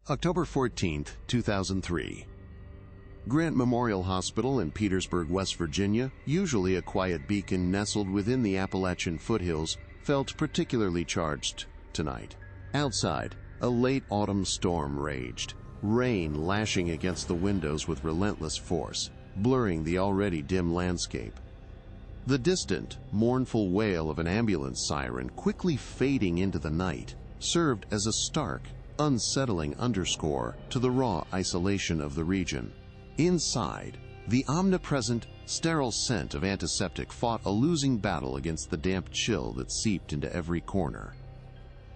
October 14, 2003. Grant Memorial Hospital in Petersburg, West Virginia, usually a quiet beacon nestled within the Appalachian foothills, felt particularly charged tonight. Outside, a late autumn storm raged, rain lashing against the windows with relentless force, blurring the already dim landscape. The distant, mournful wail of an ambulance siren quickly fading into the night served as a stark, unsettling underscore to the raw isolation of the region. Inside, the omnipresent, sterile scent of antiseptic fought a losing battle against the damp chill that seeped into every corner.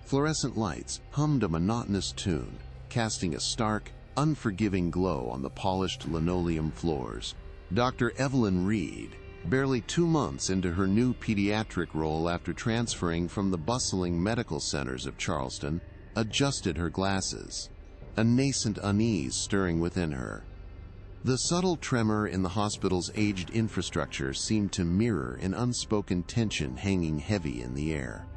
Fluorescent lights hummed a monotonous tune, casting a stark, unforgiving glow on the polished linoleum floors. Dr. Evelyn Reed, barely 2 months into her new pediatric role after transferring from the bustling medical centers of Charleston, adjusted her glasses, a nascent unease stirring within her. The subtle tremor in the hospital's aged infrastructure seemed to mirror an unspoken tension hanging heavy in the air.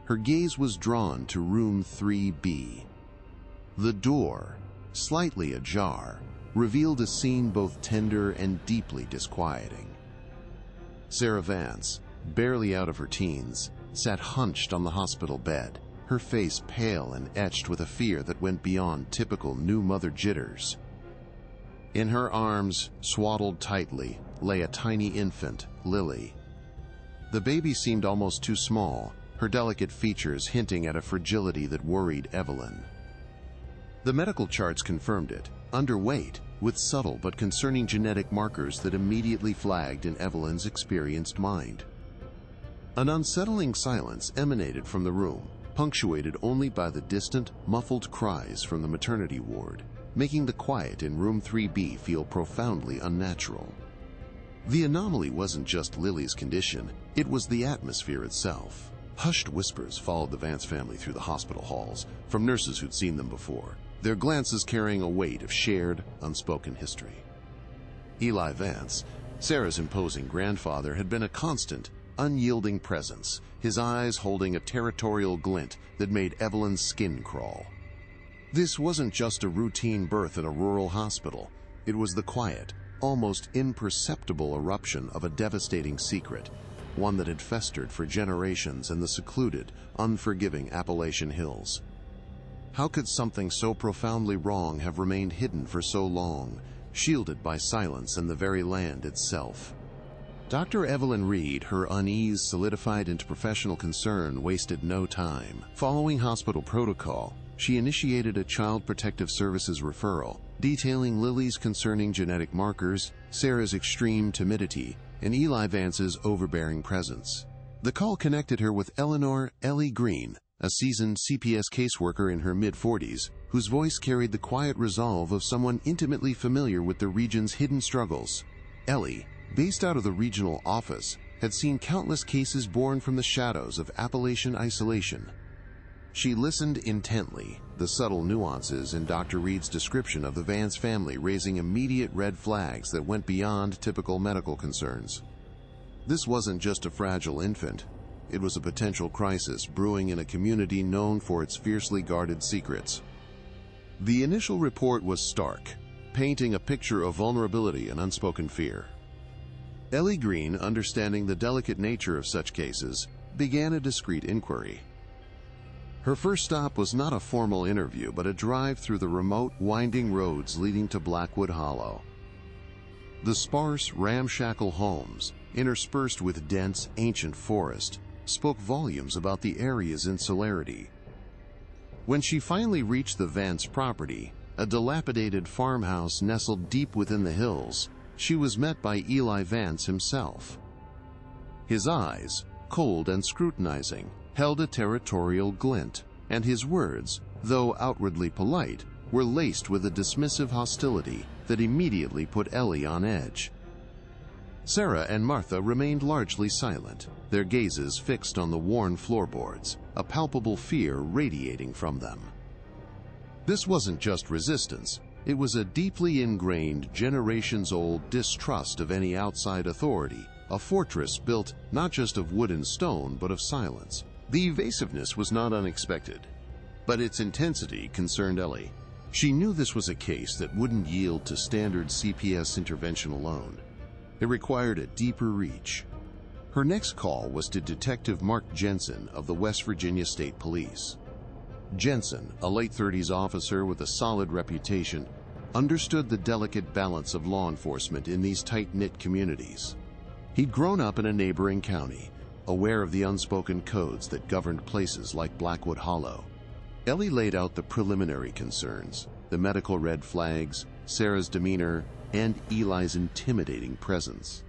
Her gaze was drawn to room 3B. The door, slightly ajar, revealed a scene both tender and deeply disquieting. Sarah Vance, barely out of her teens, sat hunched on the hospital bed, her face pale and etched with a fear that went beyond typical new mother jitters. In her arms, swaddled tightly, lay a tiny infant, Lily. The baby seemed almost too small, her delicate features hinting at a fragility that worried Evelyn. The medical charts confirmed it, underweight, with subtle but concerning genetic markers that immediately flagged in Evelyn's experienced mind. An unsettling silence emanated from the room, punctuated only by the distant, muffled cries from the maternity ward, making the quiet in room 3B feel profoundly unnatural. The anomaly wasn't just Lily's condition, it was the atmosphere itself. Hushed whispers followed the Vance family through the hospital halls, from nurses who'd seen them before, their glances carrying a weight of shared, unspoken history. Eli Vance, Sarah's imposing grandfather, had been a constant, unyielding presence, his eyes holding a territorial glint that made Evelyn's skin crawl. This wasn't just a routine birth in a rural hospital. It was the quiet, almost imperceptible eruption of a devastating secret, one that had festered for generations in the secluded, unforgiving Appalachian hills. How could something so profoundly wrong have remained hidden for so long, shielded by silence and the very land itself? Dr. Evelyn Reed, her unease solidified into professional concern, wasted no time. Following hospital protocol, she initiated a Child Protective Services referral, detailing Lily's concerning genetic markers, Sarah's extreme timidity, and Eli Vance's overbearing presence. The call connected her with Eleanor "Ellie" Green, a seasoned CPS caseworker in her mid-40s, whose voice carried the quiet resolve of someone intimately familiar with the region's hidden struggles. Ellie, based out of the regional office, had seen countless cases born from the shadows of Appalachian isolation. She listened intently, the subtle nuances in Dr. Reed's description of the Vance family raising immediate red flags that went beyond typical medical concerns. This wasn't just a fragile infant. It was a potential crisis brewing in a community known for its fiercely guarded secrets. The initial report was stark, painting a picture of vulnerability and unspoken fear. Ellie Green, understanding the delicate nature of such cases, began a discreet inquiry. Her first stop was not a formal interview, but a drive through the remote, winding roads leading to Blackwood Hollow. The sparse, ramshackle homes, interspersed with dense, ancient forest, spoke volumes about the area's insularity. When she finally reached the Vance property, a dilapidated farmhouse nestled deep within the hills, she was met by Eli Vance himself. His eyes, cold and scrutinizing, held a territorial glint, and his words, though outwardly polite, were laced with a dismissive hostility that immediately put Ellie on edge. Sarah and Martha remained largely silent, their gazes fixed on the worn floorboards, a palpable fear radiating from them. This wasn't just resistance. It was a deeply ingrained, generations-old distrust of any outside authority, a fortress built not just of wood and stone, but of silence. The evasiveness was not unexpected, but its intensity concerned Ellie. She knew this was a case that wouldn't yield to standard CPS intervention alone. It required a deeper reach. Her next call was to Detective Mark Jensen of the West Virginia State Police. Jensen, a late-30s officer with a solid reputation, understood the delicate balance of law enforcement in these tight-knit communities. He'd grown up in a neighboring county, aware of the unspoken codes that governed places like Blackwood Hollow. Ellie laid out the preliminary concerns, the medical red flags, Sarah's demeanor, and Eli's intimidating presence.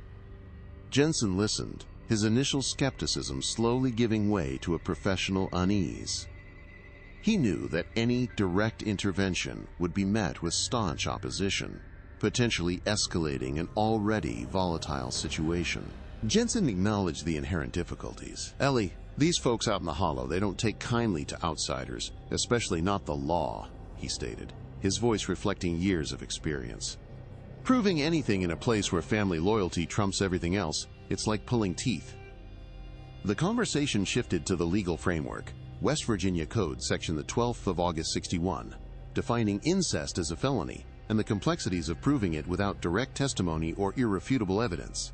Jensen listened, his initial skepticism slowly giving way to a professional unease. He knew that any direct intervention would be met with staunch opposition, potentially escalating an already volatile situation. Jensen acknowledged the inherent difficulties. "Ellie, these folks out in the hollow, they don't take kindly to outsiders, especially not the law," he stated, his voice reflecting years of experience. "Proving anything in a place where family loyalty trumps everything else, it's like pulling teeth." The conversation shifted to the legal framework, West Virginia Code, Section the 12th of August 61, defining incest as a felony and the complexities of proving it without direct testimony or irrefutable evidence.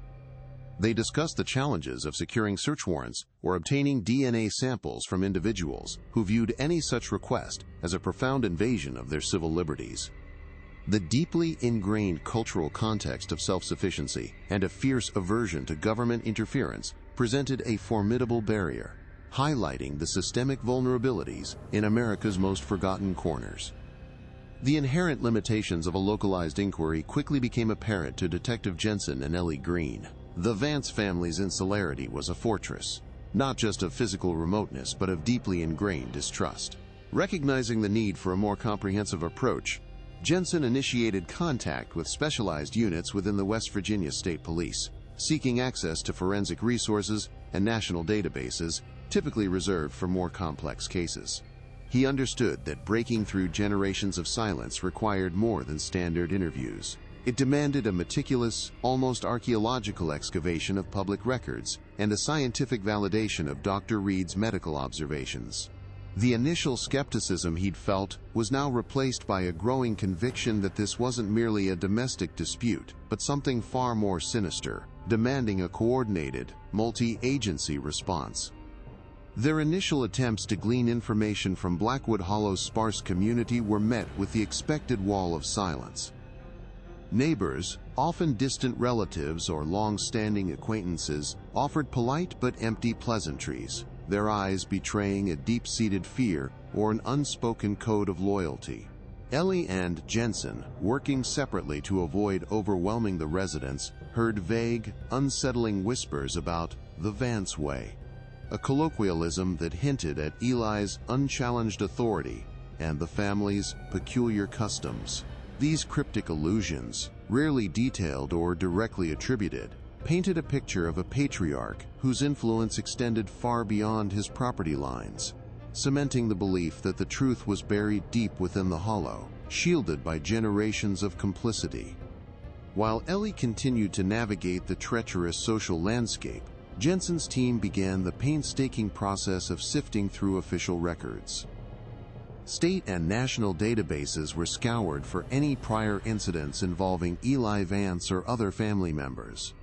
They discussed the challenges of securing search warrants or obtaining DNA samples from individuals who viewed any such request as a profound invasion of their civil liberties. The deeply ingrained cultural context of self-sufficiency and a fierce aversion to government interference presented a formidable barrier, highlighting the systemic vulnerabilities in America's most forgotten corners. The inherent limitations of a localized inquiry quickly became apparent to Detective Jensen and Ellie Green. The Vance family's insularity was a fortress, not just of physical remoteness, but of deeply ingrained distrust. Recognizing the need for a more comprehensive approach, Jensen initiated contact with specialized units within the West Virginia State Police, seeking access to forensic resources and national databases typically reserved for more complex cases. He understood that breaking through generations of silence required more than standard interviews. It demanded a meticulous, almost archaeological excavation of public records and a scientific validation of Dr. Reed's medical observations. The initial skepticism he'd felt was now replaced by a growing conviction that this wasn't merely a domestic dispute, but something far more sinister, demanding a coordinated, multi-agency response. Their initial attempts to glean information from Blackwood Hollow's sparse community were met with the expected wall of silence. Neighbors, often distant relatives or long-standing acquaintances, offered polite but empty pleasantries, their eyes betraying a deep-seated fear or an unspoken code of loyalty. Ellie and Jensen, working separately to avoid overwhelming the residents, heard vague, unsettling whispers about the Vance Way, a colloquialism that hinted at Eli's unchallenged authority and the family's peculiar customs. These cryptic allusions, rarely detailed or directly attributed, painted a picture of a patriarch whose influence extended far beyond his property lines, cementing the belief that the truth was buried deep within the hollow, shielded by generations of complicity. While Ellie continued to navigate the treacherous social landscape, Jensen's team began the painstaking process of sifting through official records. State and national databases were scoured for any prior incidents involving Eli Vance or other family members.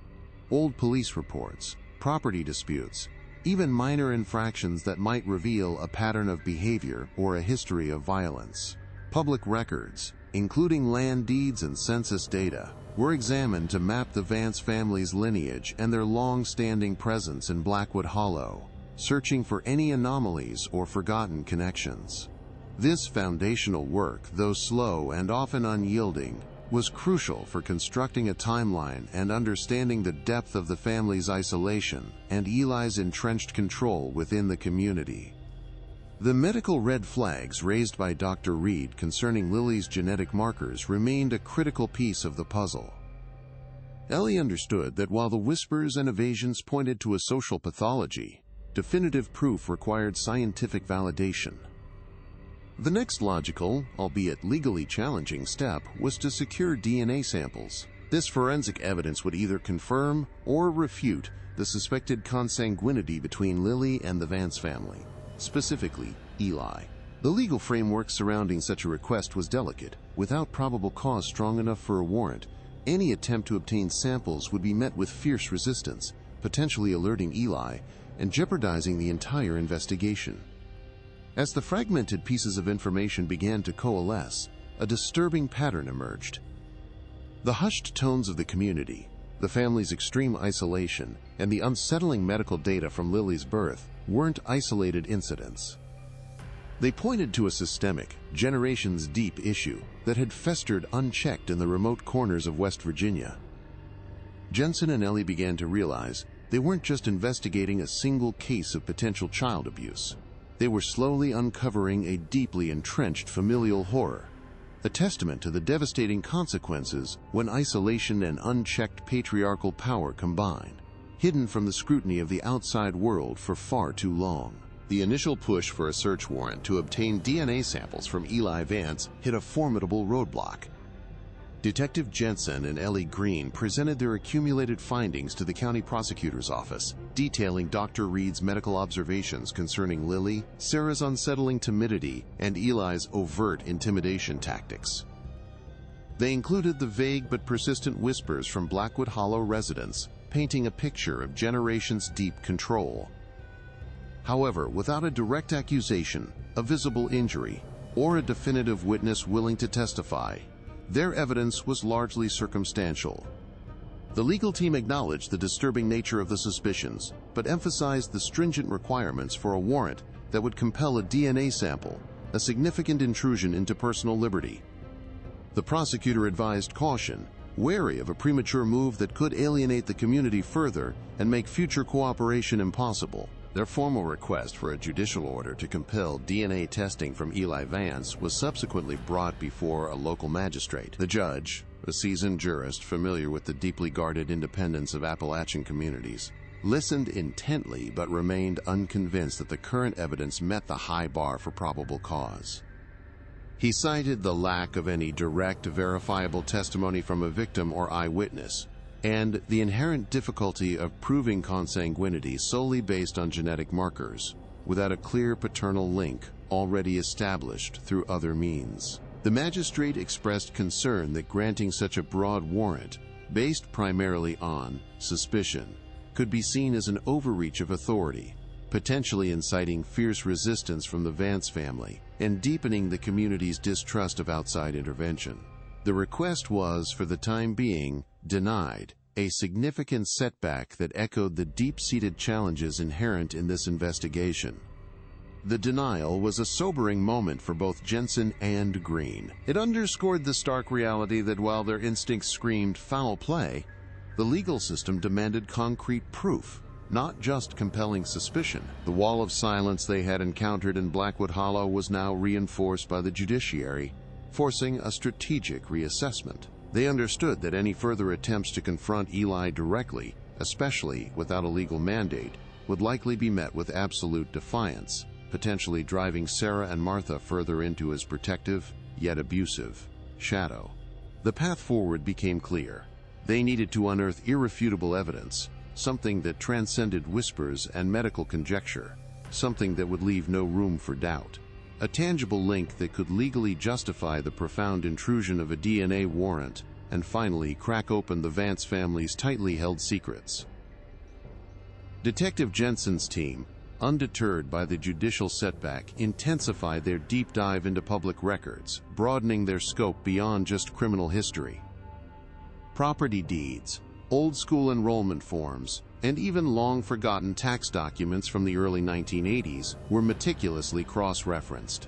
Old police reports, property disputes, even minor infractions that might reveal a pattern of behavior or a history of violence. Public records, including land deeds and census data, were examined to map the Vance family's lineage and their long-standing presence in Blackwood Hollow, searching for any anomalies or forgotten connections. This foundational work, though slow and often unyielding, was crucial for constructing a timeline and understanding the depth of the family's isolation and Eli's entrenched control within the community. The medical red flags raised by Dr. Reed concerning Lily's genetic markers remained a critical piece of the puzzle. Ellie understood that while the whispers and evasions pointed to a social pathology, definitive proof required scientific validation. The next logical, albeit legally challenging step was to secure DNA samples. This forensic evidence would either confirm or refute the suspected consanguinity between Lily and the Vance family, specifically Eli. The legal framework surrounding such a request was delicate. Without probable cause strong enough for a warrant, any attempt to obtain samples would be met with fierce resistance, potentially alerting Eli and jeopardizing the entire investigation. As the fragmented pieces of information began to coalesce, a disturbing pattern emerged. The hushed tones of the community, the family's extreme isolation, and the unsettling medical data from Lily's birth weren't isolated incidents. They pointed to a systemic, generations-deep issue that had festered unchecked in the remote corners of West Virginia. Jensen and Ellie began to realize they weren't just investigating a single case of potential child abuse. They were slowly uncovering a deeply entrenched familial horror, a testament to the devastating consequences when isolation and unchecked patriarchal power combine, hidden from the scrutiny of the outside world for far too long. The initial push for a search warrant to obtain DNA samples from Eli Vance hit a formidable roadblock. Detective Jensen and Ellie Green presented their accumulated findings to the county prosecutor's office, detailing Dr. Reed's medical observations concerning Lily, Sarah's unsettling timidity, and Eli's overt intimidation tactics. They included the vague but persistent whispers from Blackwood Hollow residents, painting a picture of generations-deep control. However, without a direct accusation, a visible injury, or a definitive witness willing to testify, their evidence was largely circumstantial. The legal team acknowledged the disturbing nature of the suspicions, but emphasized the stringent requirements for a warrant that would compel a DNA sample, a significant intrusion into personal liberty. The prosecutor advised caution, wary of a premature move that could alienate the community further and make future cooperation impossible. Their formal request for a judicial order to compel DNA testing from Eli Vance was subsequently brought before a local magistrate. The judge, a seasoned jurist familiar with the deeply guarded independence of Appalachian communities, listened intently but remained unconvinced that the current evidence met the high bar for probable cause. He cited the lack of any direct, verifiable testimony from a victim or eyewitness, and the inherent difficulty of proving consanguinity solely based on genetic markers, without a clear paternal link already established through other means. The magistrate expressed concern that granting such a broad warrant, based primarily on suspicion, could be seen as an overreach of authority, potentially inciting fierce resistance from the Vance family and deepening the community's distrust of outside intervention. The request was, for the time being, denied, a significant setback that echoed the deep-seated challenges inherent in this investigation. The denial was a sobering moment for both Jensen and Green. It underscored the stark reality that while their instincts screamed foul play, the legal system demanded concrete proof, not just compelling suspicion. The wall of silence they had encountered in Blackwood Hollow was now reinforced by the judiciary, forcing a strategic reassessment. They understood that any further attempts to confront Eli directly, especially without a legal mandate, would likely be met with absolute defiance, potentially driving Sarah and Martha further into his protective, yet abusive, shadow. The path forward became clear. They needed to unearth irrefutable evidence, something that transcended whispers and medical conjecture, something that would leave no room for doubt. A tangible link that could legally justify the profound intrusion of a DNA warrant and finally crack open the Vance family's tightly held secrets. Detective Jensen's team, undeterred by the judicial setback, intensified their deep dive into public records, broadening their scope beyond just criminal history. Property deeds, old-school enrollment forms, and even long-forgotten tax documents from the early 1980s were meticulously cross-referenced.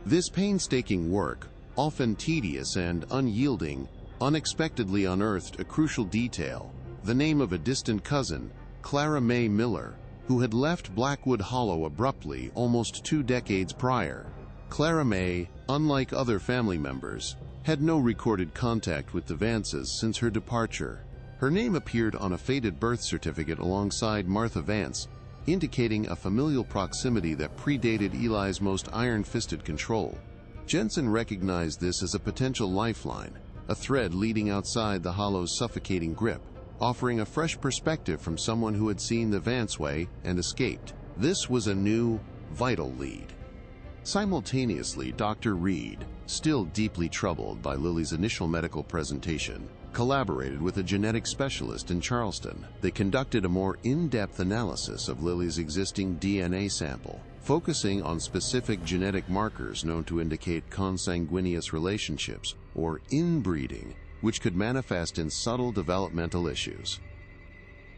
This painstaking work, often tedious and unyielding, unexpectedly unearthed a crucial detail: the name of a distant cousin, Clara Mae Miller, who had left Blackwood Hollow abruptly almost 2 decades prior. Clara Mae, unlike other family members, had no recorded contact with the Vances since her departure. Her name appeared on a faded birth certificate alongside Martha Vance, indicating a familial proximity that predated Eli's most iron-fisted control. Jensen recognized this as a potential lifeline, a thread leading outside the Hollow's suffocating grip, offering a fresh perspective from someone who had seen the Vance way and escaped. This was a new, vital lead. Simultaneously, Dr. Reed, still deeply troubled by Lily's initial medical presentation, collaborated with a genetic specialist in Charleston. They conducted a more in-depth analysis of Lily's existing DNA sample, focusing on specific genetic markers known to indicate consanguineous relationships, or inbreeding, which could manifest in subtle developmental issues.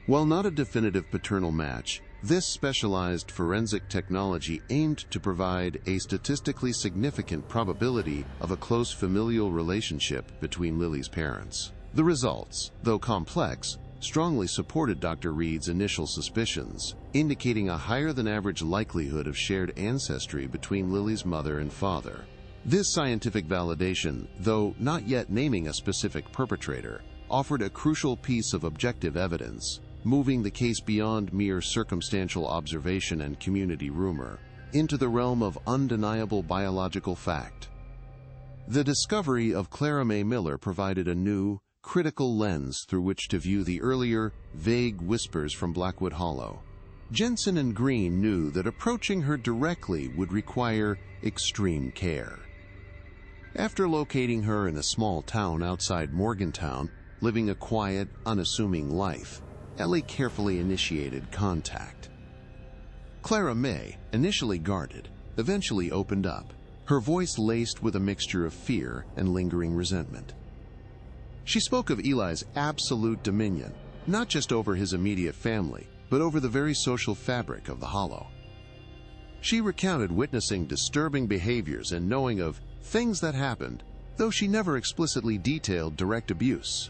While not a definitive paternal match, this specialized forensic technology aimed to provide a statistically significant probability of a close familial relationship between Lily's parents. The results, though complex, strongly supported Dr. Reed's initial suspicions, indicating a higher-than-average likelihood of shared ancestry between Lily's mother and father. This scientific validation, though not yet naming a specific perpetrator, offered a crucial piece of objective evidence, moving the case beyond mere circumstantial observation and community rumor into the realm of undeniable biological fact. The discovery of Clara May Miller provided a new, critical lens through which to view the earlier, vague whispers from Blackwood Hollow. Jensen and Green knew that approaching her directly would require extreme care. After locating her in a small town outside Morgantown, living a quiet, unassuming life, Ellie carefully initiated contact. Clara May, initially guarded, eventually opened up, her voice laced with a mixture of fear and lingering resentment. She spoke of Eli's absolute dominion, not just over his immediate family, but over the very social fabric of the Hollow. She recounted witnessing disturbing behaviors and knowing of things that happened, though she never explicitly detailed direct abuse.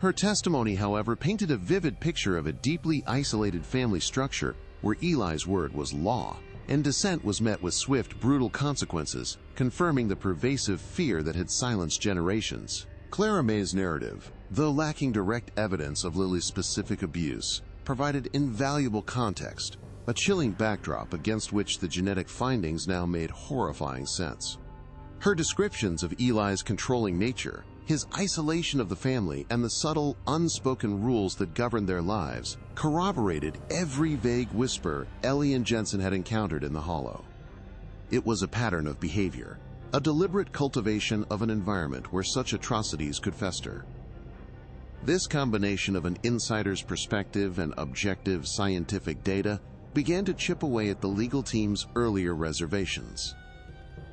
Her testimony, however, painted a vivid picture of a deeply isolated family structure where Eli's word was law, and dissent was met with swift, brutal consequences, confirming the pervasive fear that had silenced generations. Clara May's narrative, though lacking direct evidence of Lily's specific abuse, provided invaluable context, a chilling backdrop against which the genetic findings now made horrifying sense. Her descriptions of Eli's controlling nature, his isolation of the family, and the subtle, unspoken rules that governed their lives corroborated every vague whisper Ellie and Jensen had encountered in the Hollow. It was a pattern of behavior, a deliberate cultivation of an environment where such atrocities could fester. This combination of an insider's perspective and objective scientific data began to chip away at the legal team's earlier reservations.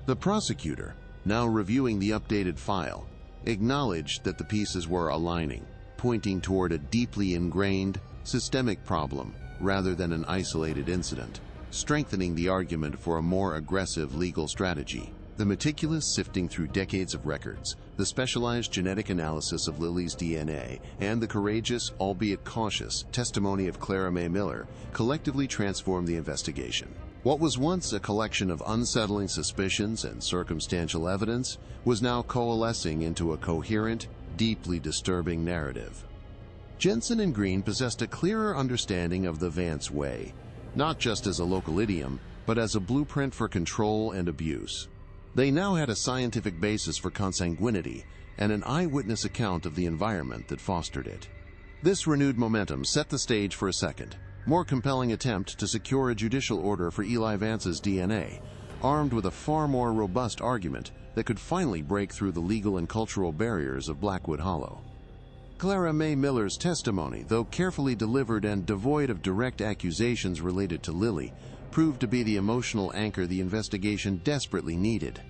The prosecutor, now reviewing the updated file, acknowledged that the pieces were aligning, pointing toward a deeply ingrained, systemic problem rather than an isolated incident, strengthening the argument for a more aggressive legal strategy. The meticulous sifting through decades of records, the specialized genetic analysis of Lily's DNA, and the courageous, albeit cautious, testimony of Clara May Miller collectively transformed the investigation. What was once a collection of unsettling suspicions and circumstantial evidence was now coalescing into a coherent, deeply disturbing narrative. Jensen and Green possessed a clearer understanding of the Vance way, not just as a local idiom, but as a blueprint for control and abuse. They now had a scientific basis for consanguinity and an eyewitness account of the environment that fostered it. This renewed momentum set the stage for a second, more compelling attempt to secure a judicial order for Eli Vance's DNA, armed with a far more robust argument that could finally break through the legal and cultural barriers of Blackwood Hollow. Clara May Miller's testimony, though carefully delivered and devoid of direct accusations related to Lily, proved to be the emotional anchor the investigation desperately needed.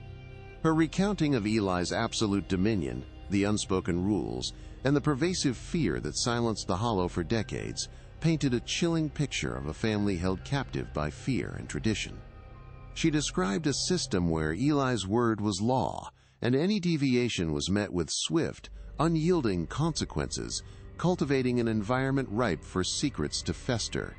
Her recounting of Eli's absolute dominion, the unspoken rules, and the pervasive fear that silenced the Hollow for decades painted a chilling picture of a family held captive by fear and tradition. She described a system where Eli's word was law, and any deviation was met with swift, unyielding consequences, cultivating an environment ripe for secrets to fester.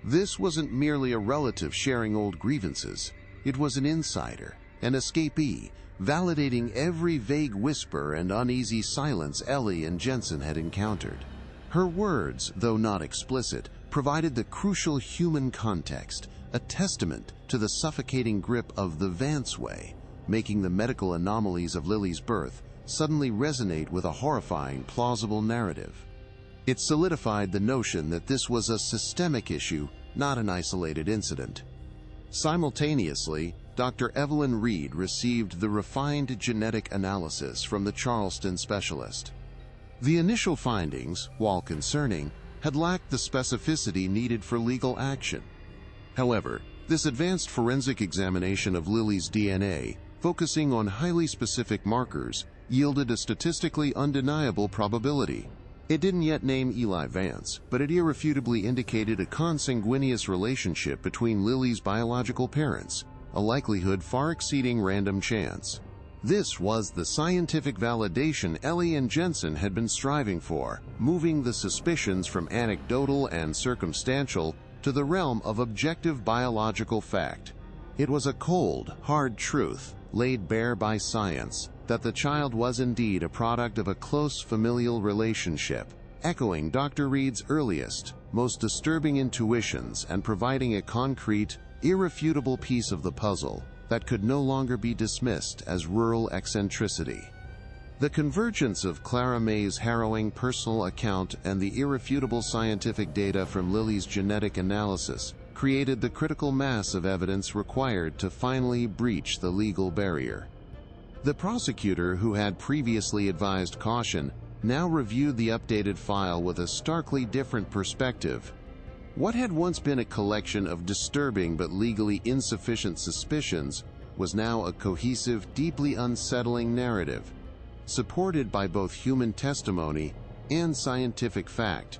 This wasn't merely a relative sharing old grievances. It was an insider, an escapee, validating every vague whisper and uneasy silence Ellie and Jensen had encountered. Her words, though not explicit, provided the crucial human context, a testament to the suffocating grip of the Vance way, making the medical anomalies of Lily's birth suddenly resonate with a horrifying, plausible narrative. It solidified the notion that this was a systemic issue, not an isolated incident. Simultaneously, Dr. Evelyn Reed received the refined genetic analysis from the Charleston specialist. The initial findings, while concerning, had lacked the specificity needed for legal action. However, this advanced forensic examination of Lily's DNA, focusing on highly specific markers, yielded a statistically undeniable probability. It didn't yet name Eli Vance, but it irrefutably indicated a consanguineous relationship between Lily's biological parents, a likelihood far exceeding random chance. This was the scientific validation Ellie and Jensen had been striving for, moving the suspicions from anecdotal and circumstantial to the realm of objective biological fact. It was a cold, hard truth, laid bare by science, that the child was indeed a product of a close familial relationship, echoing Dr. Reed's earliest, most disturbing intuitions and providing a concrete, irrefutable piece of the puzzle that could no longer be dismissed as rural eccentricity. The convergence of Clara May's harrowing personal account and the irrefutable scientific data from Lily's genetic analysis created the critical mass of evidence required to finally breach the legal barrier. The prosecutor, who had previously advised caution, now reviewed the updated file with a starkly different perspective. What had once been a collection of disturbing but legally insufficient suspicions was now a cohesive, deeply unsettling narrative, supported by both human testimony and scientific fact.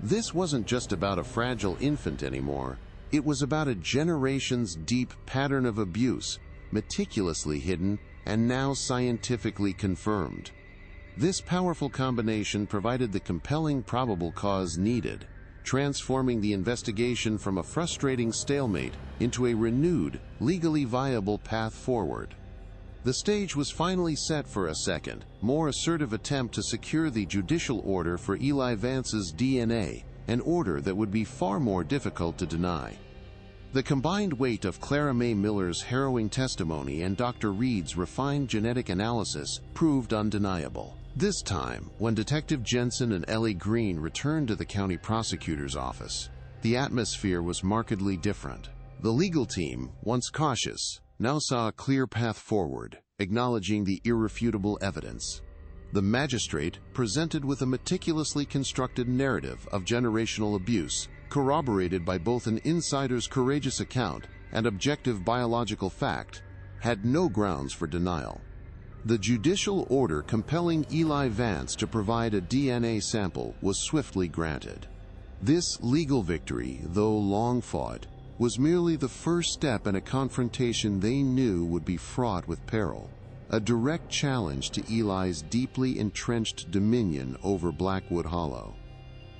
This wasn't just about a fragile infant anymore. It was about a generation's deep pattern of abuse, meticulously hidden and now scientifically confirmed. This powerful combination provided the compelling probable cause needed, transforming the investigation from a frustrating stalemate into a renewed, legally viable path forward. The stage was finally set for a second, more assertive attempt to secure the judicial order for Eli Vance's DNA, an order that would be far more difficult to deny. The combined weight of Clara May Miller's harrowing testimony and Dr. Reed's refined genetic analysis proved undeniable. This time, when Detective Jensen and Ellie Green returned to the county prosecutor's office, the atmosphere was markedly different. The legal team, once cautious, now saw a clear path forward, acknowledging the irrefutable evidence. The magistrate, presented with a meticulously constructed narrative of generational abuse, corroborated by both an insider's courageous account and objective biological fact, had no grounds for denial. The judicial order compelling Eli Vance to provide a DNA sample was swiftly granted. This legal victory, though long fought, was merely the first step in a confrontation they knew would be fraught with peril, a direct challenge to Eli's deeply entrenched dominion over Blackwood Hollow.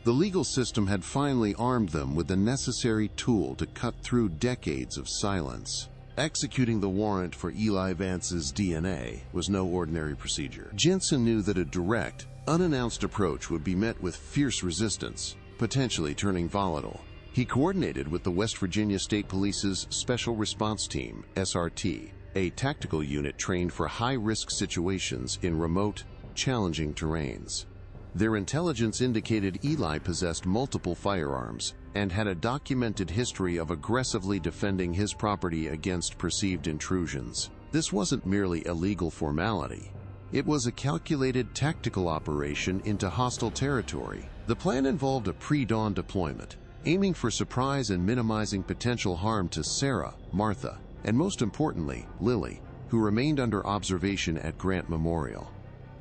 The legal system had finally armed them with the necessary tool to cut through decades of silence. Executing the warrant for Eli Vance's DNA was no ordinary procedure. Jensen knew that a direct, unannounced approach would be met with fierce resistance, potentially turning volatile. He coordinated with the West Virginia State Police's Special Response Team, SRT, a tactical unit trained for high-risk situations in remote, challenging terrains. Their intelligence indicated Eli possessed multiple firearms and had a documented history of aggressively defending his property against perceived intrusions. This wasn't merely a legal formality. It was a calculated tactical operation into hostile territory. The plan involved a pre-dawn deployment, aiming for surprise and minimizing potential harm to Sarah, Martha, and most importantly, Lily, who remained under observation at Grant Memorial.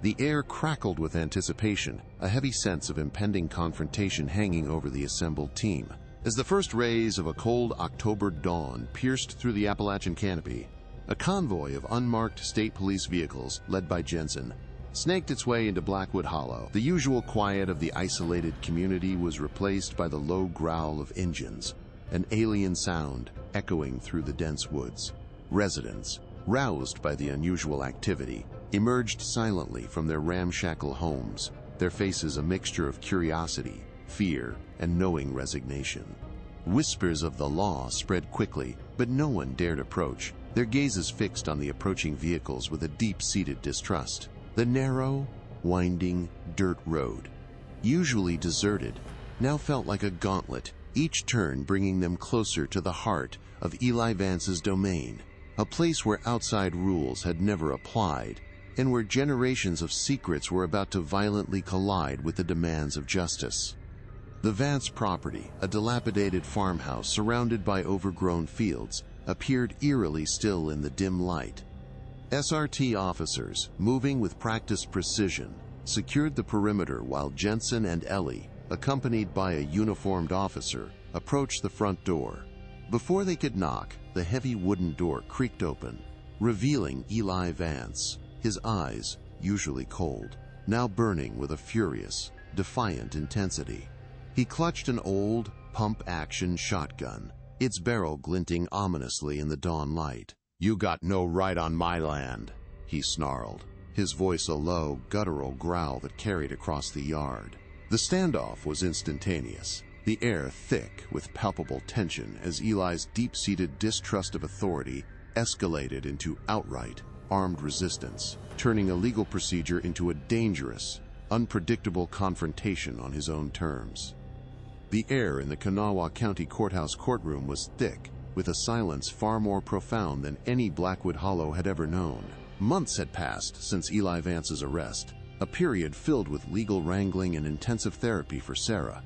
The air crackled with anticipation, a heavy sense of impending confrontation hanging over the assembled team. As the first rays of a cold October dawn pierced through the Appalachian canopy, a convoy of unmarked state police vehicles, led by Jensen, snaked its way into Blackwood Hollow. The usual quiet of the isolated community was replaced by the low growl of engines, an alien sound echoing through the dense woods. Residents, roused by the unusual activity, emerged silently from their ramshackle homes, their faces a mixture of curiosity, fear, and knowing resignation. Whispers of the law spread quickly, but no one dared approach, their gazes fixed on the approaching vehicles with a deep-seated distrust. The narrow, winding dirt road, usually deserted, now felt like a gauntlet, each turn bringing them closer to the heart of Eli Vance's domain. a place where outside rules had never applied, and where generations of secrets were about to violently collide with the demands of justice. The Vance property, a dilapidated farmhouse surrounded by overgrown fields, appeared eerily still in the dim light. SRT officers, moving with practiced precision, secured the perimeter while Jensen and Ellie, accompanied by a uniformed officer, approached the front door. Before they could knock, the heavy wooden door creaked open, revealing Eli Vance, his eyes, usually cold, now burning with a furious, defiant intensity. He clutched an old, pump-action shotgun, its barrel glinting ominously in the dawn light. "You got no right on my land," he snarled, his voice a low, guttural growl that carried across the yard. The standoff was instantaneous, the air thick with palpable tension as Eli's deep-seated distrust of authority escalated into outright, armed resistance, turning a legal procedure into a dangerous, unpredictable confrontation on his own terms. The air in the Kanawha County Courthouse courtroom was thick, with a silence far more profound than any Blackwood Hollow had ever known. Months had passed since Eli Vance's arrest, a period filled with legal wrangling and intensive therapy for Sarah,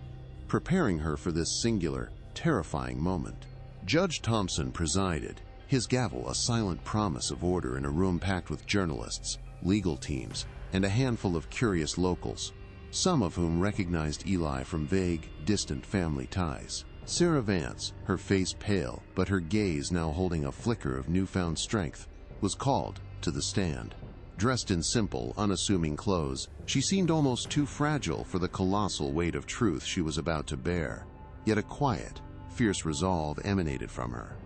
preparing her for this singular, terrifying moment. Judge Thompson presided, his gavel a silent promise of order in a room packed with journalists, legal teams, and a handful of curious locals, some of whom recognized Eli from vague, distant family ties. Sarah Vance, her face pale, but her gaze now holding a flicker of newfound strength, was called to the stand. Dressed in simple, unassuming clothes, she seemed almost too fragile for the colossal weight of truth she was about to bear. Yet a quiet, fierce resolve emanated from her,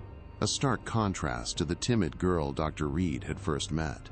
a stark contrast to the timid girl Dr. Reed had first met.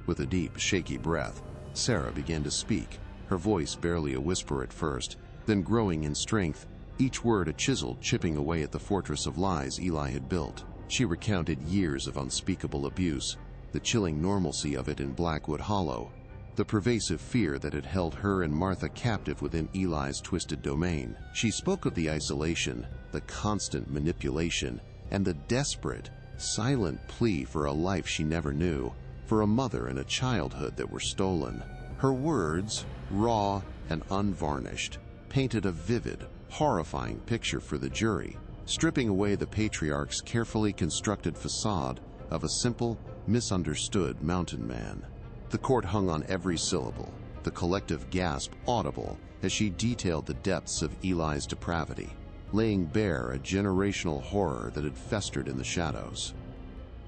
With a deep, shaky breath, Sarah began to speak, her voice barely a whisper at first, then growing in strength, each word a chisel chipping away at the fortress of lies Eli had built. She recounted years of unspeakable abuse, the chilling normalcy of it in Blackwood Hollow, the pervasive fear that had held her and Martha captive within Eli's twisted domain. She spoke of the isolation, the constant manipulation, and the desperate, silent plea for a life she never knew, for a mother and a childhood that were stolen. Her words, raw and unvarnished, painted a vivid, horrifying picture for the jury, stripping away the patriarch's carefully constructed facade of a simple, misunderstood mountain man. The court hung on every syllable, the collective gasp audible as she detailed the depths of Eli's depravity, laying bare a generational horror that had festered in the shadows.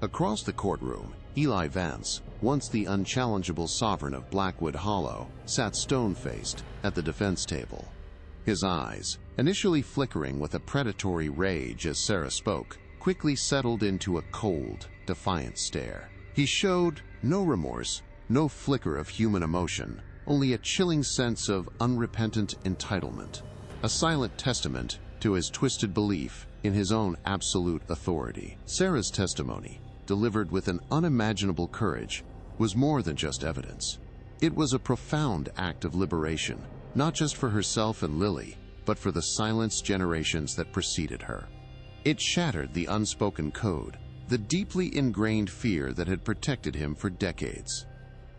Across the courtroom, Eli Vance, once the unchallengeable sovereign of Blackwood Hollow, sat stone-faced at the defense table. His eyes, initially flickering with a predatory rage as Sarah spoke, quickly settled into a cold, defiant stare. He showed no remorse, no flicker of human emotion, only a chilling sense of unrepentant entitlement, a silent testament to his twisted belief in his own absolute authority. Sarah's testimony, delivered with an unimaginable courage, was more than just evidence. It was a profound act of liberation, not just for herself and Lily, but for the silenced generations that preceded her. It shattered the unspoken code, the deeply ingrained fear that had protected him for decades.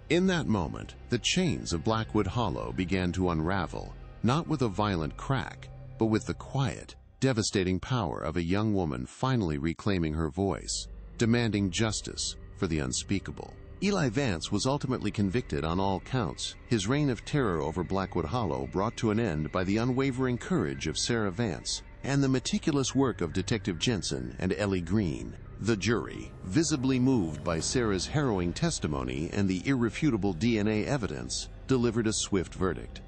In that moment, the chains of Blackwood Hollow began to unravel, not with a violent crack, but with the quiet, devastating power of a young woman finally reclaiming her voice, demanding justice for the unspeakable. Eli Vance was ultimately convicted on all counts, his reign of terror over Blackwood Hollow brought to an end by the unwavering courage of Sarah Vance and the meticulous work of Detective Jensen and Ellie Green. The jury, visibly moved by Sarah's harrowing testimony and the irrefutable DNA evidence, delivered a swift verdict.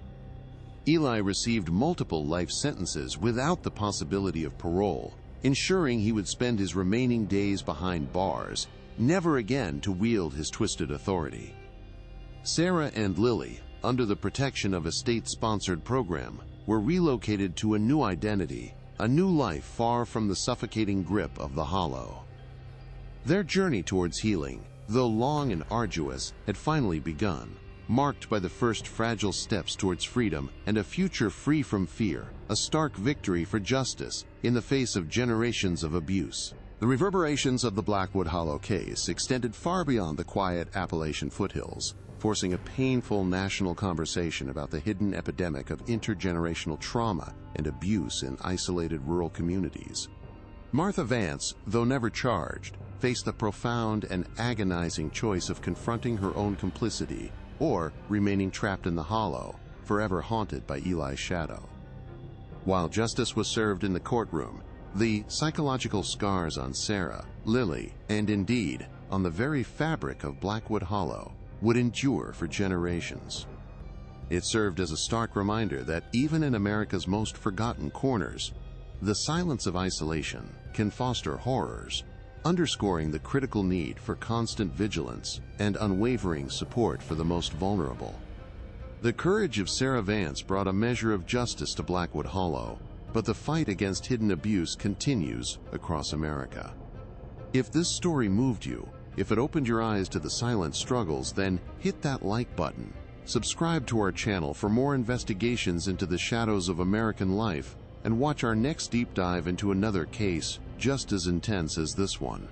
Eli received multiple life sentences without the possibility of parole, ensuring he would spend his remaining days behind bars, never again to wield his twisted authority. Sarah and Lily, under the protection of a state-sponsored program, were relocated to a new identity, a new life far from the suffocating grip of the Hollow. Their journey towards healing, though long and arduous, had finally begun, marked by the first fragile steps towards freedom and a future free from fear, a stark victory for justice in the face of generations of abuse. The reverberations of the Blackwood Hollow case extended far beyond the quiet Appalachian foothills, forcing a painful national conversation about the hidden epidemic of intergenerational trauma and abuse in isolated rural communities. Martha Vance, though never charged, faced the profound and agonizing choice of confronting her own complicity or remaining trapped in the hollow, forever haunted by Eli's shadow. While justice was served in the courtroom, the psychological scars on Sarah, Lily, and indeed on the very fabric of Blackwood Hollow would endure for generations. It served as a stark reminder that even in America's most forgotten corners, the silence of isolation can foster horrors, underscoring the critical need for constant vigilance and unwavering support for the most vulnerable. The courage of Sarah Vance brought a measure of justice to Blackwood Hollow, but the fight against hidden abuse continues across America. If this story moved you, if it opened your eyes to the silent struggles, then hit that like button. Subscribe to our channel for more investigations into the shadows of American life, and watch our next deep dive into another case just as intense as this one.